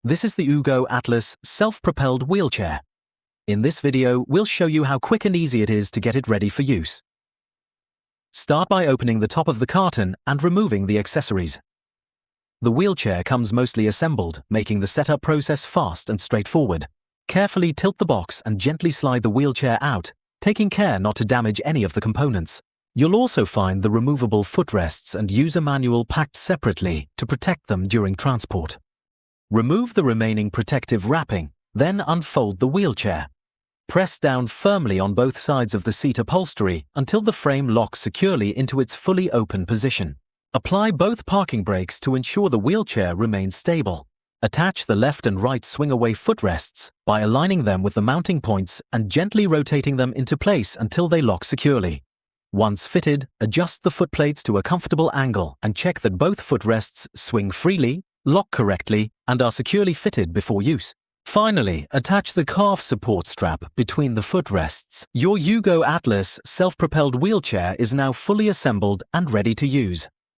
This is the Ugo Atlas self-propelled wheelchair. In this video, we'll show you how quick and easy it is to get it ready for use. Start by opening the top of the carton and removing the accessories. The wheelchair comes mostly assembled, making the setup process fast and straightforward. Carefully tilt the box and gently slide the wheelchair out, taking care not to damage any of the components. You'll also find the removable footrests and user manual packed separately to protect them during transport. Remove the remaining protective wrapping, then unfold the wheelchair. Press down firmly on both sides of the seat upholstery until the frame locks securely into its fully open position. Apply both parking brakes to ensure the wheelchair remains stable. Attach the left and right swing-away footrests by aligning them with the mounting points and gently rotating them into place until they lock securely. Once fitted, adjust the footplates to a comfortable angle and check that both footrests swing freely, lock correctly, and are securely fitted before use. Finally, attach the calf support strap between the footrests. Your Ugo Atlas self-propelled wheelchair is now fully assembled and ready to use.